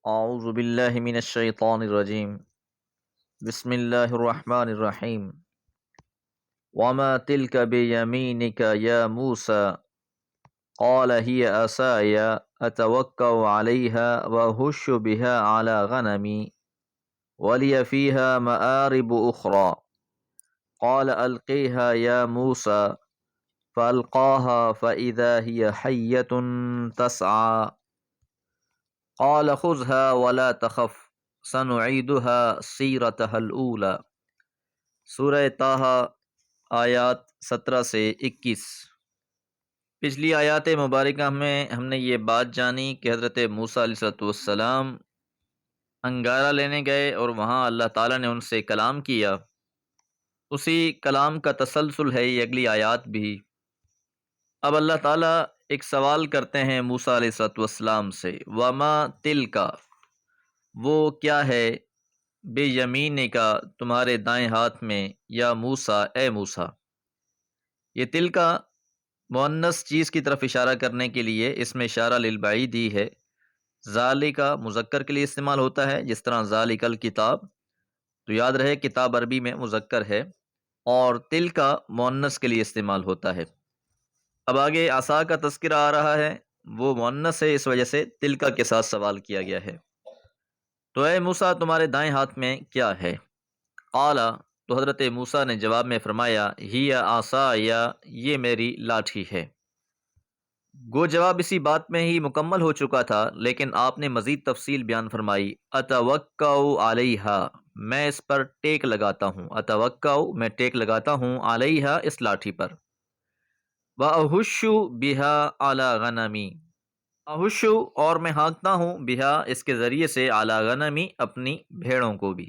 اعوذ باللہ من الشیطان الرجیم بسم اللہ الرحمن الرحیم وما تلک بیمینک یا موسیٰ قال ہی عصای اتوکأ علیہا واہش بہا علی غنمی ولی فیہا مآرب اخری قال القیہا یا موسیٰ فالقاها فاذا ہی حیۃ تسعی قال خذها ولا تخف سنعیدها سیرتها الاولی۔ سورہ طٰہٰ آیات 17 سے 21۔ پچھلی آیات مبارکہ میں ہم نے یہ بات جانی کہ حضرت موسیٰ علیہ السلام انگارہ لینے گئے اور وہاں اللہ تعالیٰ نے ان سے کلام کیا۔ اسی کلام کا تسلسل ہے یہ اگلی آیات بھی۔ اب اللہ تعالیٰ ایک سوال کرتے ہیں موسیٰ علیہ السلام سے، وما تلکا، وہ کیا ہے، بے یمین کا، تمہارے دائیں ہاتھ میں، یا موسیٰ، اے موسیٰ۔ یہ تلکا مؤنث چیز کی طرف اشارہ کرنے کے لیے اس میں اشارہ للبعید ہی ہے۔ ذالکا مذکر کے لیے استعمال ہوتا ہے، جس طرح ذالک الکتاب، تو یاد رہے کتاب عربی میں مذکر ہے، اور تلکا مؤنث کے لیے استعمال ہوتا ہے۔ اب آگے عصا کا تذکرہ آ رہا ہے، وہ مؤنث ہے، اس وجہ سے تلکا کے ساتھ سوال کیا گیا ہے۔ تو اے موسیٰ تمہارے دائیں ہاتھ میں کیا ہے؟ قال، تو حضرت موسیٰ نے جواب میں فرمایا، ہی عصای، یہ میری لاٹھی ہے۔ گو جواب اسی بات میں ہی مکمل ہو چکا تھا، لیکن آپ نے مزید تفصیل بیان فرمائی، اتوکأ علیہا، میں اس پر ٹیک لگاتا ہوں، اتوکأ میں ٹیک لگاتا ہوں، علیہا اس لاٹھی پر، وأہش بہا علی غنمی، اہش اور میں ہانکتا ہوں، بہا اس کے ذریعے سے، علی غنمی اپنی بھیڑوں کو بھی۔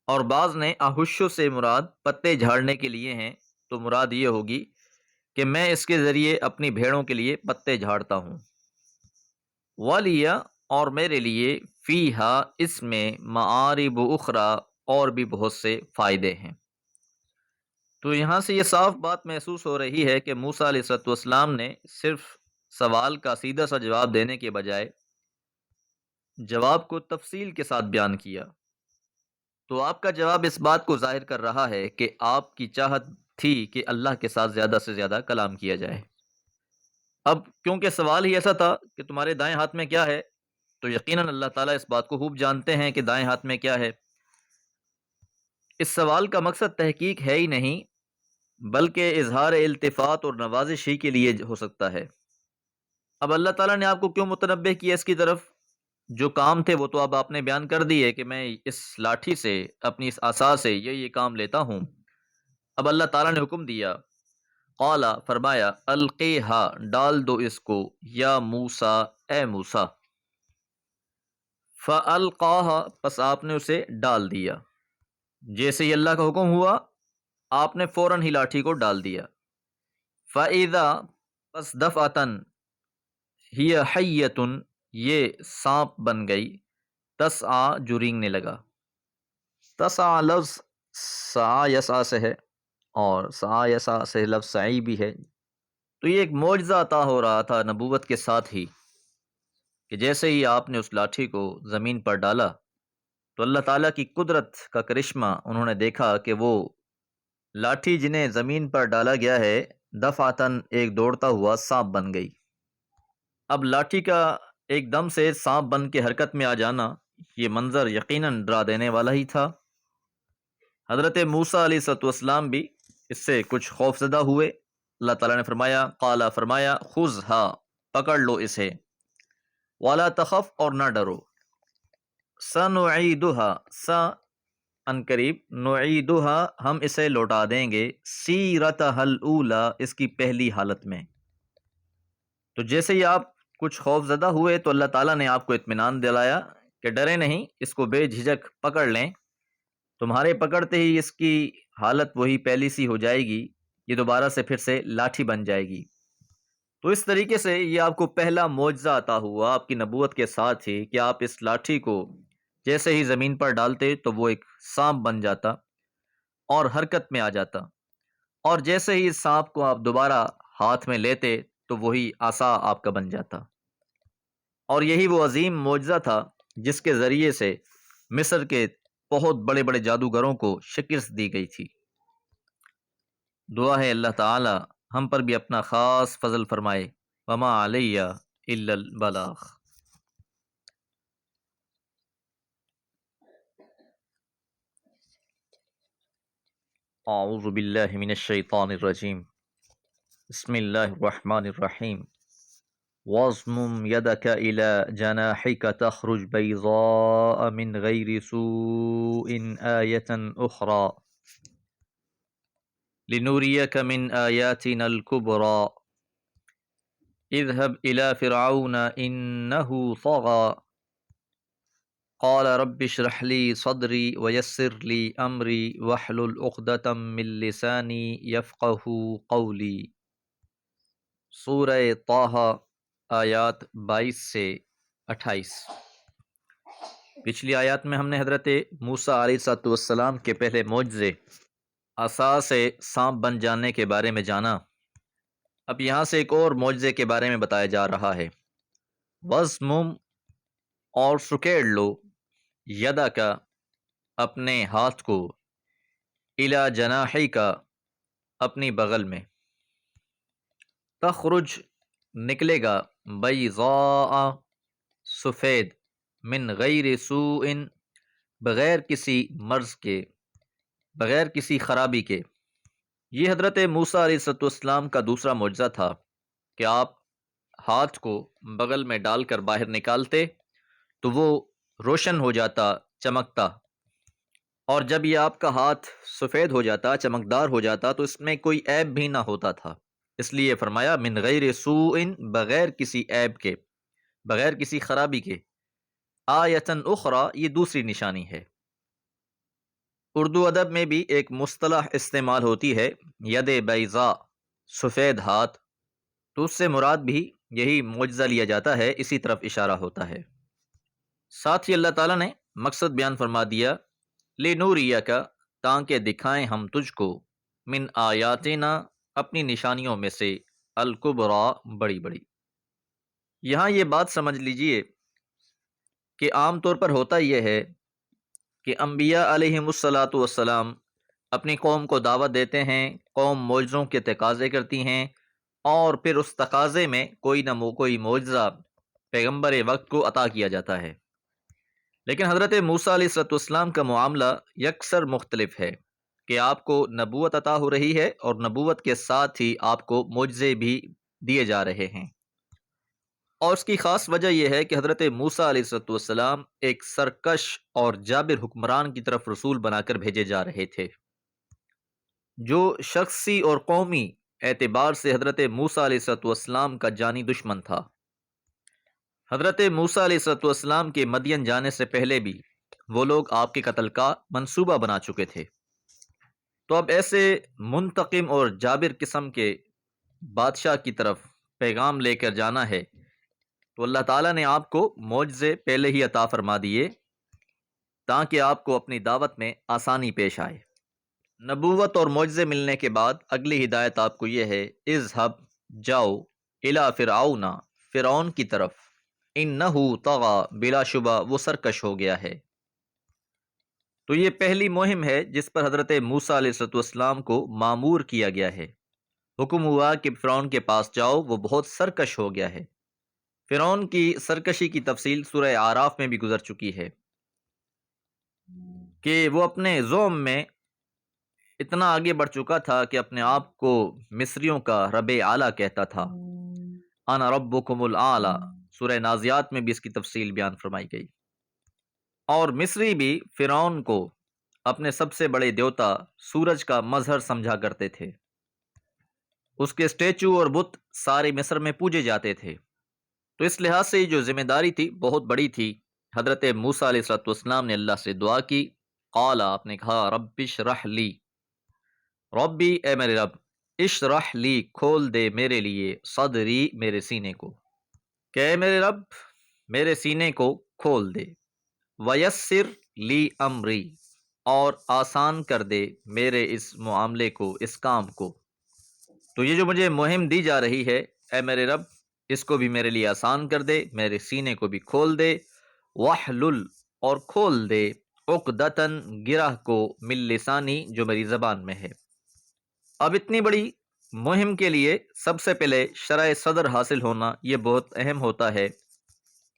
اور بعض نے اہش سے مراد پتے جھاڑنے کے لیے ہیں، تو مراد یہ ہوگی کہ میں اس کے ذریعے اپنی بھیڑوں کے لیے پتے جھاڑتا ہوں۔ ولی، اور میرے لیے، فیہا اس میں، معارب اخری اور بھی بہت سے فائدے ہیں۔ تو یہاں سے یہ صاف بات محسوس ہو رہی ہے کہ موسیٰ علیہ السلام نے صرف سوال کا سیدھا سا جواب دینے کے بجائے جواب کو تفصیل کے ساتھ بیان کیا۔ تو آپ کا جواب اس بات کو ظاہر کر رہا ہے کہ آپ کی چاہت تھی کہ اللہ کے ساتھ زیادہ سے زیادہ کلام کیا جائے۔ اب کیونکہ سوال ہی ایسا تھا کہ تمہارے دائیں ہاتھ میں کیا ہے، تو یقیناً اللہ تعالیٰ اس بات کو خوب جانتے ہیں کہ دائیں ہاتھ میں کیا ہے۔ اس سوال کا مقصد تحقیق ہے ہی نہیں، بلکہ اظہار التفات اور نوازش ہی کے لیے ہو سکتا ہے۔ اب اللہ تعالیٰ نے آپ کو کیوں متنبہ کیا اس کی طرف؟ جو کام تھے وہ تو اب آپ نے بیان کر دیے کہ میں اس لاٹھی سے، اپنی اس عصا سے یہ کام لیتا ہوں۔ اب اللہ تعالیٰ نے حکم دیا، قال فرمایا، القیہا ڈال دو اس کو، یا موسیٰ اے موسیٰ، فالقاہا پس آپ نے اسے ڈال دیا۔ جیسے ہی اللہ کا حکم ہوا آپ نے فوراً ہی لاٹھی کو ڈال دیا۔ فَإِذَا پس دفعتاً، ہی حیۃ یہ سانپ بن گئی، تسعی جو رینگنے لگا۔ تسعی لفظ سعی یسعی سے ہے، اور سعی یسعی سے لفظ سعی بھی ہے۔ تو یہ ایک معجزہ عطا ہو رہا تھا نبوت کے ساتھ ہی، کہ جیسے ہی آپ نے اس لاٹھی کو زمین پر ڈالا تو اللہ تعالیٰ کی قدرت کا کرشمہ انہوں نے دیکھا کہ وہ لاٹھی جنہیں زمین پر ڈالا گیا ہے، دفعتاً ایک دوڑتا ہوا سانپ بن گئی۔ اب لاٹھی کا ایک دم سے سانپ بن کے حرکت میں آ جانا، یہ منظر یقیناً ڈرا دینے والا ہی تھا۔ حضرت موسیٰ علیہ السلام بھی اس سے کچھ خوف زدہ ہوئے۔ اللہ تعالیٰ نے فرمایا، قال فرمایا، خذھا پکڑ لو اسے، ولا تخف اور نہ ڈرو، سنعیدھا سا عنقریب، نعیدھا ہم اسے لوٹا دیں گے، سیرتھا الاولی اس کی پہلی حالت میں۔ تو جیسے ہی آپ کچھ خوف زدہ ہوئے تو اللہ تعالیٰ نے آپ کو اطمینان دلایا کہ ڈرے نہیں، اس کو بے جھجک پکڑ لیں، تمہارے پکڑتے ہی اس کی حالت وہی پہلی سی ہو جائے گی، یہ دوبارہ سے پھر سے لاٹھی بن جائے گی۔ تو اس طریقے سے یہ آپ کو پہلا معجزہ عطا ہوا آپ کی نبوت کے ساتھ ہی، کہ آپ اس لاٹھی کو جیسے ہی زمین پر ڈالتے تو وہ ایک سانپ بن جاتا اور حرکت میں آ جاتا، اور جیسے ہی اس سانپ کو آپ دوبارہ ہاتھ میں لیتے تو وہی عصا آپ کا بن جاتا۔ اور یہی وہ عظیم معجزہ تھا جس کے ذریعے سے مصر کے بہت بڑے بڑے جادوگروں کو شکست دی گئی تھی۔ دعا ہے اللہ تعالی ہم پر بھی اپنا خاص فضل فرمائے۔ وما علیہ الا البلاغ۔ اعوذ باللہ من الشیطان الرجیم، بسم اللہ الرحمن الرحیم۔ واضمم يدك إلى جناحك تخرج بيضاء من غير سوء آية أخرى لنريك من آياتنا الكبرى اذهب إلى فرعون إنه طغى قال رب اشرح لي صدري ويسر لي أمري واحلل عقدة من لساني يفقه قولي۔ سورہ طٰہٰ آیات 22 سے 28۔ پچھلی آیات میں ہم نے حضرت موسیٰ علیہ السلام کے پہلے معجزے عصا سے سانپ بن جانے کے بارے میں جانا۔ اب یہاں سے ایک اور معجزے کے بارے میں بتایا جا رہا ہے۔ وَضْمُمْ اور سکیڑ لو، یدا کا اپنے ہاتھ کو، اِلیٰ جناحی کا اپنی بغل میں، تخرج نکلے گا، بیضاء سفید، من غیر سوء بغیر کسی مرض کے، بغیر کسی خرابی کے۔ یہ حضرت موسیٰ علیہ السلام کا دوسرا معجزہ تھا کہ آپ ہاتھ کو بغل میں ڈال کر باہر نکالتے تو وہ روشن ہو جاتا، چمکتا، اور جب یہ آپ کا ہاتھ سفید ہو جاتا، چمکدار ہو جاتا، تو اس میں کوئی عیب بھی نہ ہوتا تھا۔ اس لیے فرمایا من غیر سوء، بغیر کسی عیب کے، بغیر کسی خرابی کے۔ آیتن اخری، یہ دوسری نشانی ہے۔ اردو ادب میں بھی ایک مصطلح استعمال ہوتی ہے، ید بیضاء، سفید ہاتھ، تو اس سے مراد بھی یہی معجزہ لیا جاتا ہے، اسی طرف اشارہ ہوتا ہے۔ ساتھ ہی اللہ تعالیٰ نے مقصد بیان فرما دیا، لِنُورِیَکَ، تاکہ دکھائیں ہم تجھ کو، من آیاتنا، اپنی نشانیوں میں سے، الکبریٰ، بڑی بڑی۔ یہاں یہ بات سمجھ لیجئے کہ عام طور پر ہوتا یہ ہے کہ انبیاء علیہم السلام اپنی قوم کو دعوت دیتے ہیں، قوم معجزوں کے تقاضے کرتی ہیں، اور پھر اس تقاضے میں کوئی نہ کوئی معجزہ پیغمبر وقت کو عطا کیا جاتا ہے۔ لیکن حضرت موسیٰ علیہ السلام کا معاملہ یکسر مختلف ہے کہ آپ کو نبوت عطا ہو رہی ہے، اور نبوت کے ساتھ ہی آپ کو معجزے بھی دیے جا رہے ہیں۔ اور اس کی خاص وجہ یہ ہے کہ حضرت موسیٰ علیہ السلام ایک سرکش اور جابر حکمران کی طرف رسول بنا کر بھیجے جا رہے تھے، جو شخصی اور قومی اعتبار سے حضرت موسیٰ علیہ السلام کا جانی دشمن تھا۔ حضرت موسیٰ علیہ السلام کے مدین جانے سے پہلے بھی وہ لوگ آپ کے قتل کا منصوبہ بنا چکے تھے۔ تو اب ایسے منتقم اور جابر قسم کے بادشاہ کی طرف پیغام لے کر جانا ہے، تو اللہ تعالیٰ نے آپ کو معجزے پہلے ہی عطا فرما دیے تاکہ آپ کو اپنی دعوت میں آسانی پیش آئے۔ نبوت اور معجزے ملنے کے بعد اگلی ہدایت آپ کو یہ ہے، اذهب، جاؤ، الی فرعون، فرعون کی طرف، انہ طغی، بلا شبہ وہ سرکش ہو گیا ہے۔ تو یہ پہلی مہم ہے جس پر حضرت موسیٰ علیہ السلام کو مامور کیا گیا ہے۔ حکم ہوا کہ فرعون کے پاس جاؤ، وہ بہت سرکش ہو گیا ہے۔ فرعون کی سرکشی کی تفصیل سورہ اعراف میں بھی گزر چکی ہے کہ وہ اپنے ظلم میں اتنا آگے بڑھ چکا تھا کہ اپنے آپ کو مصریوں کا رب اعلیٰ کہتا تھا۔ انا ربکم الاعلی، سورہ نازیات میں بھی اس کی تفصیل بیان فرمائی گئی۔ اور مصری بھی فرعون کو اپنے سب سے بڑے دیوتا سورج کا مظہر سمجھا کرتے تھے۔ اس کے اسٹیچو اور بت سارے مصر میں پوجے جاتے تھے۔ تو اس لحاظ سے جو ذمہ داری تھی بہت بڑی تھی۔ حضرت موسیٰ علیہ السلام نے اللہ سے دعا کی، قال، آپ نے کہا، رب اشرح لی، ربی، اے میرے رب، اشرح لی، کھول دے میرے لیے، صدری، میرے سینے کو، کہ اے میرے رب میرے سینے کو کھول دے، ویسر لی امری، اور آسان کر دے میرے اس معاملے کو، اس کام کو۔ تو یہ جو مجھے مہم دی جا رہی ہے، اے میرے رب اس کو بھی میرے لیے آسان کر دے، میرے سینے کو بھی کھول دے، وحلل اور کھول دے عقدتن گرہ کو من لسانی جو میری زبان میں ہے۔ اب اتنی بڑی مہم کے لیے سب سے پہلے شرح صدر حاصل ہونا یہ بہت اہم ہوتا ہے،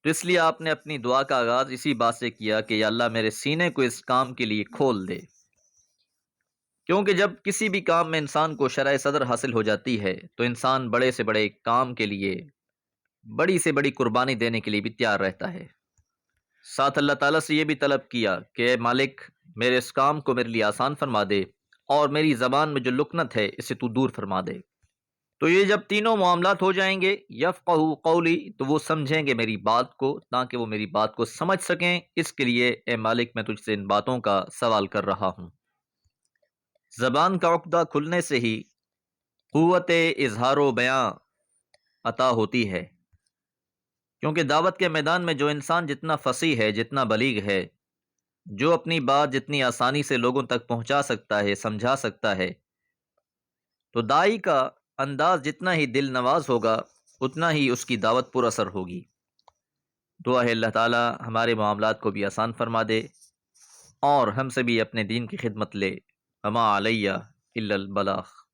تو اس لیے آپ نے اپنی دعا کا آغاز اسی بات سے کیا کہ یا اللہ میرے سینے کو اس کام کے لیے کھول دے، کیونکہ جب کسی بھی کام میں انسان کو شرح صدر حاصل ہو جاتی ہے تو انسان بڑے سے بڑے کام کے لیے بڑی سے بڑی قربانی دینے کے لیے بھی تیار رہتا ہے۔ ساتھ اللہ تعالیٰ سے یہ بھی طلب کیا کہ اے مالک میرے اس کام کو میرے لیے آسان فرما دے اور میری زبان میں جو لکنت ہے اسے تو دور فرما دے۔ تو یہ جب تینوں معاملات ہو جائیں گے یفقہوا قولی، تو وہ سمجھیں گے میری بات کو، تاکہ وہ میری بات کو سمجھ سکیں، اس کے لیے اے مالک میں تجھ سے ان باتوں کا سوال کر رہا ہوں۔ زبان کا عقدہ کھلنے سے ہی قوت اظہار و بیاں عطا ہوتی ہے، کیونکہ دعوت کے میدان میں جو انسان جتنا فصیح ہے، جتنا بلیغ ہے، جو اپنی بات جتنی آسانی سے لوگوں تک پہنچا سکتا ہے، سمجھا سکتا ہے، تو دائی کا انداز جتنا ہی دل نواز ہوگا اتنا ہی اس کی دعوت پر اثر ہوگی۔ دعا ہے اللہ تعالی ہمارے معاملات کو بھی آسان فرما دے اور ہم سے بھی اپنے دین کی خدمت لے۔ وما علیہ الا البلاغ۔